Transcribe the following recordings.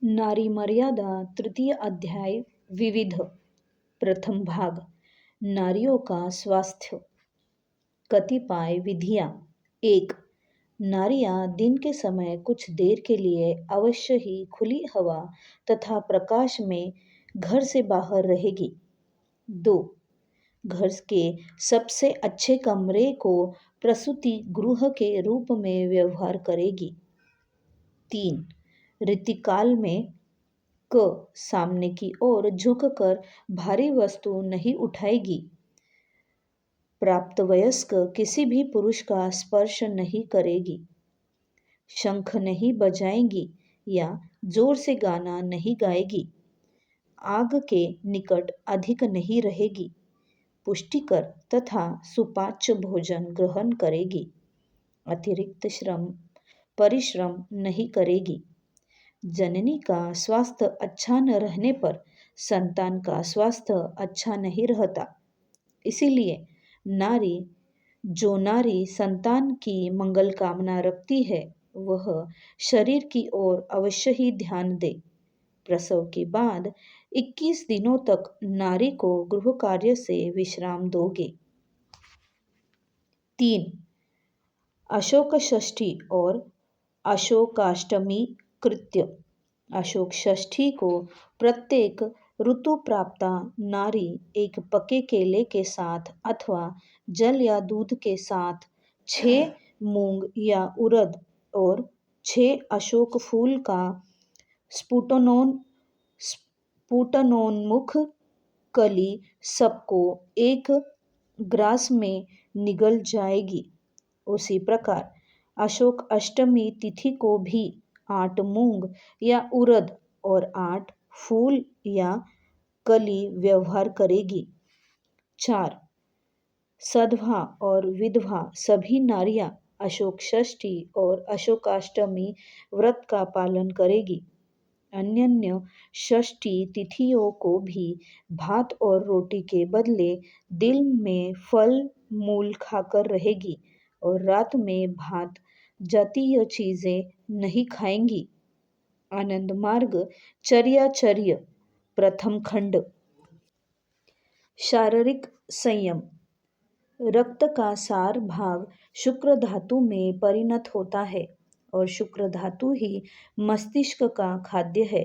नारी मर्यादा तृतीय अध्याय विविध प्रथम भाग नारियों का स्वास्थ्य कतिपय विधियां। एक, नारियां दिन के समय कुछ देर के लिए अवश्य ही खुली हवा तथा प्रकाश में घर से बाहर रहेगी। दो, घर के सबसे अच्छे कमरे को प्रसूति गृह के रूप में व्यवहार करेगी। तीन, ऋतुकाल में क सामने की ओर झुककर भारी वस्तु नहीं उठाएगी। प्राप्तवयस्क किसी भी पुरुष का स्पर्श नहीं करेगी। शंख नहीं बजाएगी या जोर से गाना नहीं गाएगी। आग के निकट अधिक नहीं रहेगी। पुष्टिकर तथा सुपाच्य भोजन ग्रहण करेगी। अतिरिक्त परिश्रम नहीं करेगी। जननी का स्वास्थ्य अच्छा न रहने पर संतान का स्वास्थ्य अच्छा नहीं रहता। इसीलिए जो नारी संतान की मंगल कामना रखती है वह शरीर की ओर अवश्य ही ध्यान दे। प्रसव के बाद 21 दिनों तक नारी को गृह कार्य से विश्राम दोगे। 3, अशोक षष्ठी और अशोकाष्टमी कृत्य। अशोक षष्ठी को प्रत्येक ऋतु प्राप्ता नारी एक पके केले के साथ अथवा जल या दूध के साथ 6 मूंग या उड़द और 6 अशोक फूल का स्फुटनोन्मुख कली सबको एक ग्रास में निगल जाएगी। उसी प्रकार अशोक अष्टमी तिथि को भी 8 मूंग या उड़द और 8 फूल या कली व्यवहार करेगी। 4, सधवा और विधवा सभी नारियां अशोक षष्ठी और अशोकाष्टमी व्रत का पालन करेगी। अन्य षष्ठी तिथियों को भी भात और रोटी के बदले दिन में फल मूल खाकर रहेगी और रात में भात जातीय चीजें नहीं खाएंगी। आनंद मार्ग चर्याचर्य प्रथम खंड। शारीरिक संयम। रक्त का सार भाग शुक्र धातु में परिणत होता है और शुक्र धातु ही मस्तिष्क का खाद्य है।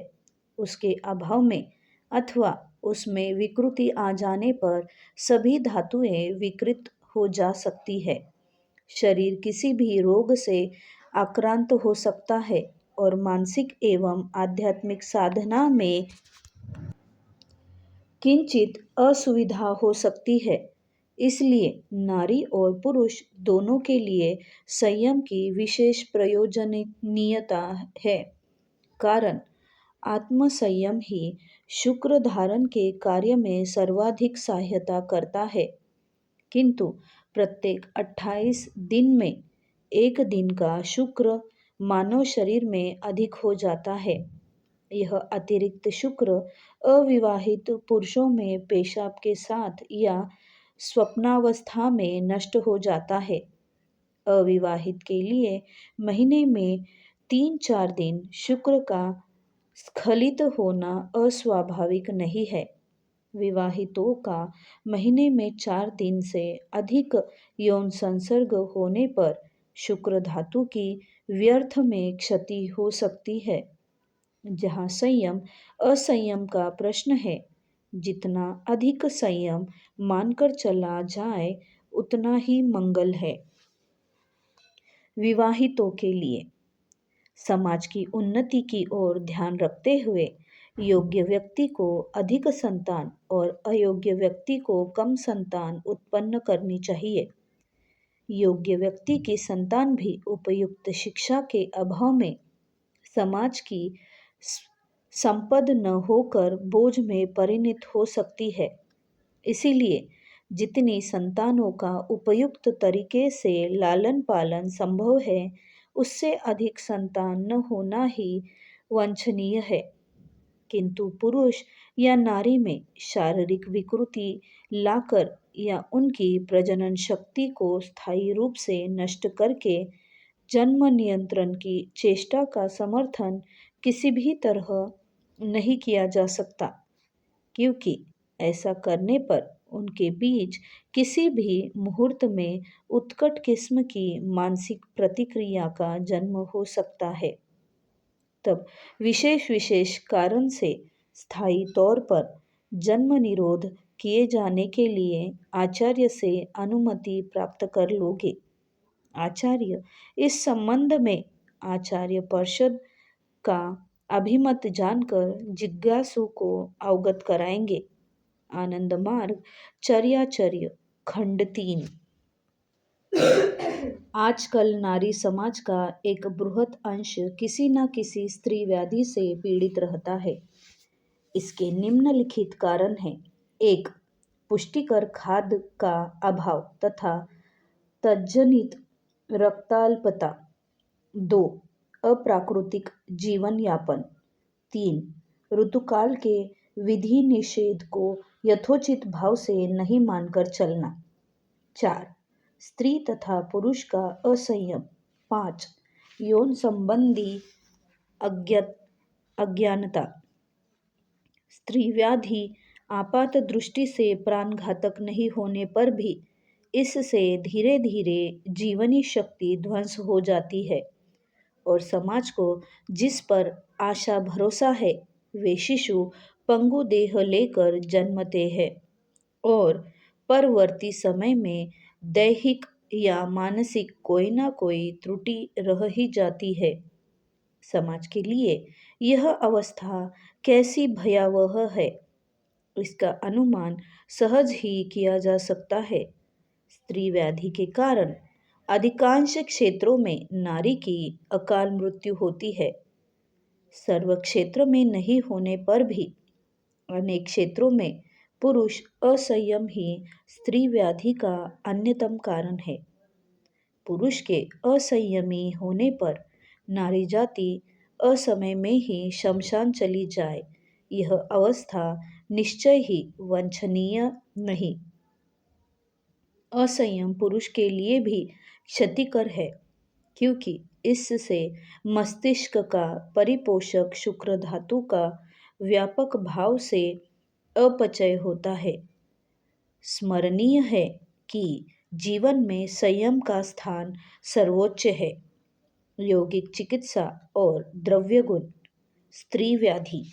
उसके अभाव में अथवा उसमें विकृति आ जाने पर सभी धातुएं विकृत हो जा सकती है। शरीर किसी भी रोग से आक्रांत हो सकता है और मानसिक एवं आध्यात्मिक साधना में किंचित असुविधा हो सकती है। इसलिए नारी और पुरुष दोनों के लिए संयम की विशेष प्रयोजनीयता है। कारण आत्मसंयम ही शुक्र धारण के कार्य में सर्वाधिक सहायता करता है। किंतु प्रत्येक 28 दिन में एक दिन का शुक्र मानव शरीर में अधिक हो जाता है। यह अतिरिक्त शुक्र अविवाहित पुरुषों में पेशाब के साथ या स्वप्नावस्था में नष्ट हो जाता है। अविवाहित के लिए महीने में 3-4 दिन शुक्र का स्खलित होना अस्वाभाविक नहीं है। विवाहितों का महीने में 4 दिन से अधिक यौन संसर्ग होने पर शुक्र धातु की व्यर्थ में क्षति हो सकती है। जहाँ संयम असंयम का प्रश्न है, जितना अधिक संयम मानकर चला जाए उतना ही मंगल है। विवाहितों के लिए समाज की उन्नति की ओर ध्यान रखते हुए योग्य व्यक्ति को अधिक संतान और अयोग्य व्यक्ति को कम संतान उत्पन्न करनी चाहिए। योग्य व्यक्ति की संतान भी उपयुक्त शिक्षा के अभाव में समाज की संपद न होकर बोझ में परिणत हो सकती है। इसीलिए जितनी संतानों का उपयुक्त तरीके से लालन पालन संभव है उससे अधिक संतान न होना ही वांछनीय है। किंतु पुरुष या नारी में शारीरिक विकृति लाकर या उनकी प्रजनन शक्ति को स्थायी रूप से नष्ट करके जन्म नियंत्रण की चेष्टा का समर्थन किसी भी तरह नहीं किया जा सकता, क्योंकि ऐसा करने पर उनके बीच किसी भी मुहूर्त में उत्कट किस्म की मानसिक प्रतिक्रिया का जन्म हो सकता है। तब विशेष विशेष कारण से स्थायी तौर पर जन्म निरोध किए जाने के लिए आचार्य से अनुमति प्राप्त कर लोगे। आचार्य इस संबंध में आचार्य परिषद का अभिमत जानकर जिज्ञासु को अवगत कराएंगे। आनंद मार्ग चर्याचर्य खंड 3। आजकल नारी समाज का एक बृहत अंश किसी न किसी स्त्री व्याधि से पीड़ित रहता है। इसके निम्नलिखित कारण हैं। 1. पुष्टिकर खाद्य का अभाव तथा तज्जनित रक्ताल्पता। 2. अप्राकृतिक जीवन यापन। 3. ऋतुकाल के विधि निषेध को यथोचित भाव से नहीं मानकर चलना। 4. स्त्री तथा पुरुष का असंयम। 5. यौन संबंधी अज्ञानता। स्त्री व्याधि आपात दृष्टि से प्राणघातक नहीं होने पर भी इससे धीरे धीरे जीवनी शक्ति ध्वंस हो जाती है और समाज को जिस पर आशा भरोसा है वे शिशु पंगु देह लेकर जन्मते हैं और परवर्ती समय में दैहिक या मानसिक कोई ना कोई त्रुटि रह ही जाती है। समाज के लिए यह अवस्था कैसी भयावह है, इसका अनुमान सहज ही किया जा सकता है। स्त्री व्याधि के कारण अधिकांश क्षेत्रों में नारी की अकाल मृत्यु होती है। सर्व क्षेत्र में नहीं होने पर भी अनेक क्षेत्रों में पुरुष असंयम ही स्त्री व्याधि का अन्यतम कारण है। पुरुष के असंयमी होने पर नारी जाति असमय में ही शमशान चली जाए, यह अवस्था निश्चय ही वांछनीय नहीं। असंयम पुरुष के लिए भी क्षतिकर है, क्योंकि इससे मस्तिष्क का परिपोषक शुक्र धातु का व्यापक भाव से अपचय होता है। स्मरणीय है कि जीवन में संयम का स्थान सर्वोच्च है। यौगिक चिकित्सा और द्रव्य गुण। स्त्री व्याधि